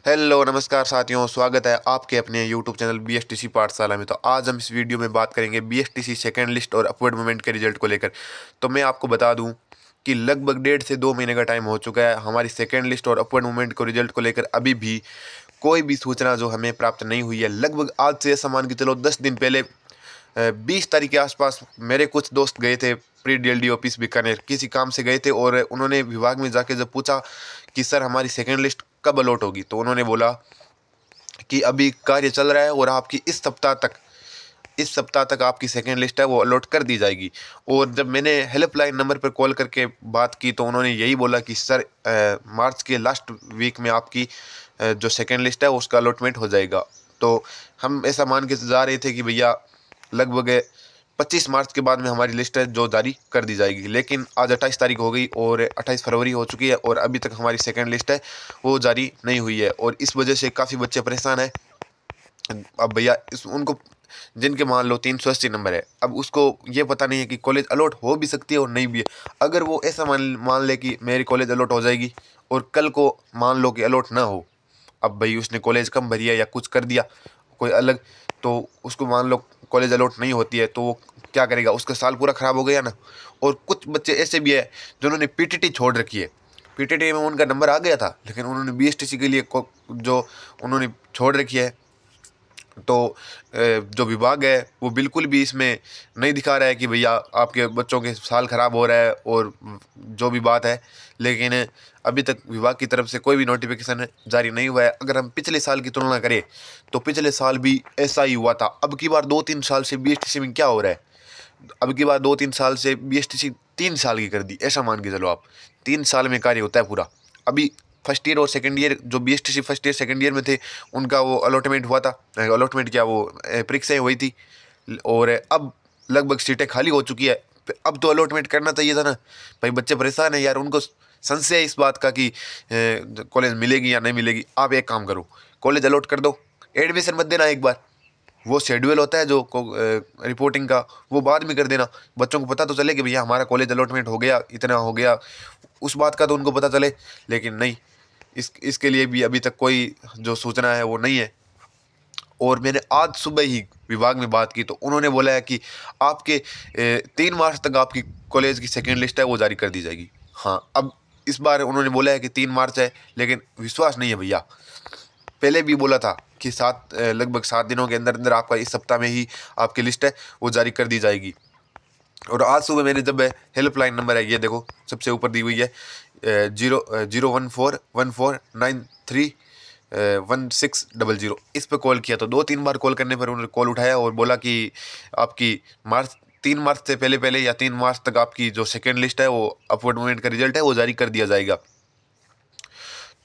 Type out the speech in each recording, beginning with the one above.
Hello नमस्कार साथियों, स्वागत है आपके अपने यूट्यूब चैनल बीएसटीसी पाठशाला में। तो आज हम इस वीडियो में बात करेंगे बीएसटीसी सेकंड लिस्ट और अपवर्ड मूवमेंट के रिजल्ट को लेकर। तो मैं आपको बता दूं कि लगभग 1.5 से 2 महीने का टाइम हो चुका है। हमारी सेकंड लिस्ट और अपवर्ड मूवमेंट को रिजल्ट को लेकर अभी भी कोई भी सूचना जो हमें प्राप्त नहीं हुई है। लगभग आज से ऐसा मान के चलो 10 दिन पहले 20 तारीख के आसपास मेरे कुछ दोस्त गए थे प्री डीएलडी ऑफिस बीकानेर, किसी काम से गए थे। और उन्होंने विभाग में जाके जब पूछा कि सर हमारी सेकंड लिस्ट कब अलॉट होगी, तो उन्होंने बोला कि अभी कार्य चल रहा है और आपकी इस सप्ताह तक आपकी सेकंड लिस्ट है वो अलॉट कर दी जाएगी। और जब मैंने हेल्पलाइन नंबर पर कॉल करके बात की तो उन्होंने यही बोला कि सर मार्च के लास्ट वीक में आपकी जो सेकंड लिस्ट है उसका अलॉटमेंट हो जाएगा। तो हम ऐसा मान के जा रहे थे कि भैया लगभग 25 मार्च के बाद में हमारी लिस्ट है जो जारी कर दी जाएगी। लेकिन आज 28 तारीख हो गई और 28 फरवरी हो चुकी है और अभी तक हमारी सेकंड लिस्ट है वो जारी नहीं हुई है। और इस वजह से काफ़ी बच्चे परेशान हैं। अब भैया इस उनको जिनके मान लो 380 नंबर है, अब उसको ये पता नहीं है कि कॉलेज अलॉट हो भी सकती है और नहीं भी है। अगर वो ऐसा मान ले कि मेरी कॉलेज अलॉट हो जाएगी और कल को मान लो कि अलॉट ना हो, अब भाई उसने कॉलेज कम भरी है या कुछ कर दिया कोई अलग, तो उसको मान लो कॉलेज अलॉट नहीं होती है तो वो क्या करेगा, उसका साल पूरा ख़राब हो गया ना। और कुछ बच्चे ऐसे भी है जिन्होंने पीटीटी छोड़ रखी है। पीटीटी में उनका नंबर आ गया था लेकिन उन्होंने बीएसटीसी के लिए जो उन्होंने छोड़ रखी है। तो जो विभाग है वो बिल्कुल भी इसमें नहीं दिखा रहा है कि भैया आपके बच्चों के साल ख़राब हो रहा है और जो भी बात है। लेकिन अभी तक विभाग की तरफ से कोई भी नोटिफिकेशन जारी नहीं हुआ है। अगर हम पिछले साल की तुलना करें तो पिछले साल भी ऐसा ही हुआ था। अब की बार 2-3 साल से बीएसटीसी में क्या हो रहा है, अब की बार 2-3 साल से बीएसटीसी 3 साल की कर दी। ऐसा मान के चलो आप 3 साल में कार्य होता है पूरा। अभी फर्स्ट ईयर और सेकंड ईयर जो BSTC first year second year में थे उनका वो अलॉटमेंट हुआ था, अलॉटमेंट क्या वो परीक्षाएं हुई थी। और अब लगभग सीटें खाली हो चुकी है। अब तो अलॉटमेंट करना चाहिए था ना भाई। बच्चे परेशान है यार, उनको संशय है इस बात का कि कॉलेज मिलेगी या नहीं मिलेगी। आप एक काम करो, कॉलेज अलॉट कर दो, एडमिशन मत देना एक बार। वो शेड्यूल होता है जो रिपोर्टिंग का, वो बाद में कर देना। बच्चों को पता तो चले कि भैया हमारा कॉलेज अलॉटमेंट हो गया, इतना हो गया, उस बात का तो उनको पता चले। लेकिन नहीं, इसके लिए भी अभी तक कोई जो सूचना है वो नहीं है। और मैंने आज सुबह ही विभाग में बात की तो उन्होंने बोला है कि आपके 3 मार्च तक आपकी कॉलेज की सेकेंड लिस्ट है वो जारी कर दी जाएगी। हाँ, अब इस बार उन्होंने बोला है कि 3 मार्च है, लेकिन विश्वास नहीं है भैया। पहले भी बोला था कि लगभग 7 दिनों के अंदर अंदर आपका इस सप्ताह में ही आपकी लिस्ट है वो जारी कर दी जाएगी। और आज सुबह मैंने जब हेल्पलाइन नंबर है ये देखो सबसे ऊपर दी हुई है 01414931600, इस पर कॉल किया तो 2-3 बार कॉल करने पर उन्होंने कॉल उठाया और बोला कि आपकी 3 मार्च से पहले पहले या 3 मार्च तक आपकी जो सेकेंड लिस्ट है वो अपवर्ड मूवमेंट का रिजल्ट है वो जारी कर दिया जाएगा।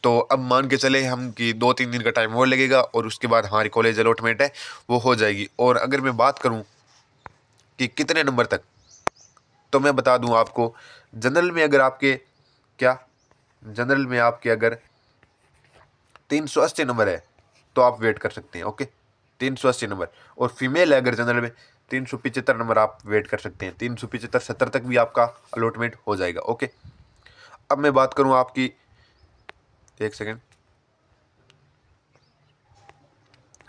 तो अब मान के चले हम कि 2-3 दिन का टाइम और लगेगा और उसके बाद हमारी कॉलेज अलॉटमेंट है वो हो जाएगी। और अगर मैं बात करूं कि कितने नंबर तक, तो मैं बता दूं आपको, जनरल में अगर आपके क्या जनरल में आपके अगर 380 नंबर है तो आप वेट कर सकते हैं। Okay, 380 number. और फीमेल है अगर जनरल में 375 नंबर आप वेट कर सकते हैं। 375-70 तक भी आपका अलॉटमेंट हो जाएगा। ओके, अब मैं बात करूं आपकी, एक सेकेंड,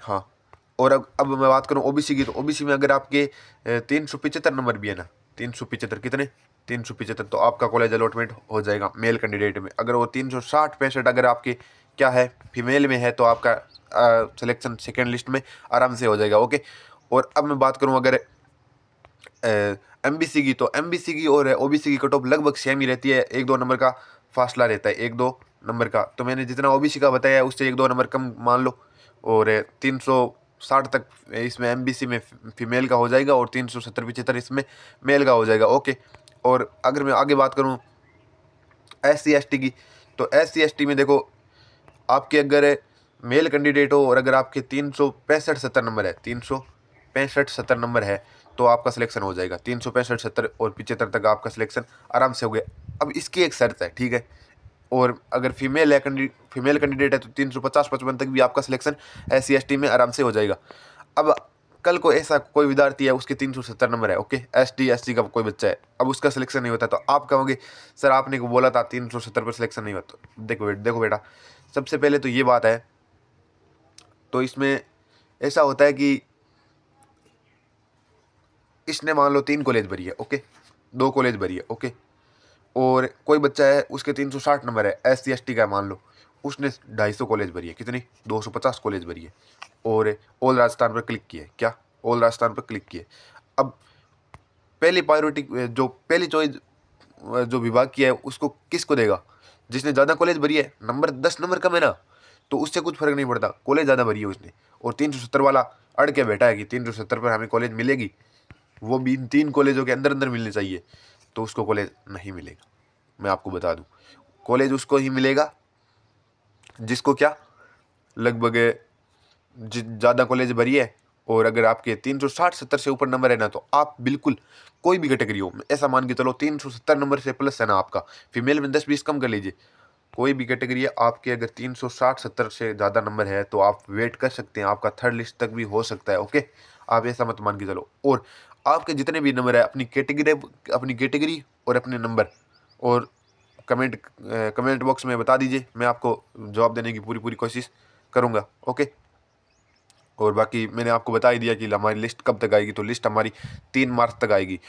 हाँ, और अब मैं बात करूं ओबीसी की, तो ओबीसी में अगर आपके 375 नंबर भी है ना, 375 कितने, 375, तो आपका कॉलेज अलॉटमेंट हो जाएगा मेल कैंडिडेट में। अगर वो 360-65 अगर आपके क्या है फीमेल में है तो आपका सिलेक्शन सेकेंड लिस्ट में आराम से हो जाएगा। ओके, और अब मैं बात करूँ अगर एमबीसी की, तो एमबीसी की और ओबीसी की कट ऑफ लगभग सेम ही रहती है, 1-2 नंबर का फासला रहता है, 1-2 नंबर का। तो मैंने जितना ओबीसी का बताया है उससे 1-2 नंबर कम मान लो। और 360 तक इसमें एमबीसी में फीमेल का हो जाएगा और 370-75 इसमें मेल का हो जाएगा। ओके, और अगर मैं आगे बात करूँ SC ST की, तो SC ST में देखो आपके अगर मेल कैंडिडेट हो और अगर आपके 365-70 नंबर है, 365-70 नंबर है तो आपका सिलेक्शन हो जाएगा। 365-70 और 75 तक आपका सिलेक्शन आराम से हो गया। अब इसकी एक शर्त है, ठीक है, और अगर फीमेल कैंडिडेट है तो 350-55 तक भी आपका सिलेक्शन SC ST में आराम से हो जाएगा। अब कल को ऐसा कोई विद्यार्थी है उसके 370 नंबर है, ओके, ST SC का कोई बच्चा है, अब उसका सिलेक्शन नहीं होता तो आप कहोगे सर आपने को बोला था 370 पर सिलेक्शन नहीं होता। देखो बेटा, सबसे पहले तो ये बात है तो इसमें ऐसा होता है कि इसने मान लो 3 कॉलेज भरी है, ओके, 2 कॉलेज भरी है, ओके, और कोई बच्चा है उसके 360 नंबर है, SC ST का है मान लो, उसने 250 कॉलेज भरी है, कितनी 250 कॉलेज भरी है, और ऑल राजस्थान पर क्लिक किए, क्या ऑल राजस्थान पर क्लिक किए। अब पहली प्रायोरिटी जो पहली चॉइस जो विभाग किया है उसको किसको देगा, जिसने ज़्यादा कॉलेज भरी है, नंबर 10 नंबर कम है ना, तो उससे कुछ फर्क नहीं पड़ता, कॉलेज ज़्यादा भरी है उसने, और 370 वाला अड़ के बैठा है कि 370 पर हमें कॉलेज मिलेगी, वो भी इन 3 कॉलेजों के अंदर अंदर मिलनी चाहिए, तो उसको कॉलेज नहीं मिलेगा। मैं आपको बता दूं, कॉलेज उसको ही मिलेगा जिसको क्या लगभग ज़्यादा कॉलेज भरी है, और अगर आपके 360-70 से ऊपर नंबर है ना, तो आप बिल्कुल कोई भी कैटेगरी हो, ऐसा मान के चलो 370 नंबर से प्लस है ना आपका, फीमेल में 10-20 कम कर लीजिए, कोई भी कैटेगरी है आपके, अगर 360-70 से ज़्यादा नंबर है तो आप वेट कर सकते हैं, आपका थर्ड लिस्ट तक भी हो सकता है, ओके। आप ऐसा मत मान के चलो, और आपके जितने भी नंबर है अपनी कैटेगरी और अपने नंबर, और कमेंट बॉक्स में बता दीजिए, मैं आपको जवाब देने की पूरी पूरी कोशिश करूँगा, ओके। और बाकी मैंने आपको बता ही दिया कि हमारी लिस्ट कब तक आएगी, तो लिस्ट हमारी 3 मार्च तक आएगी।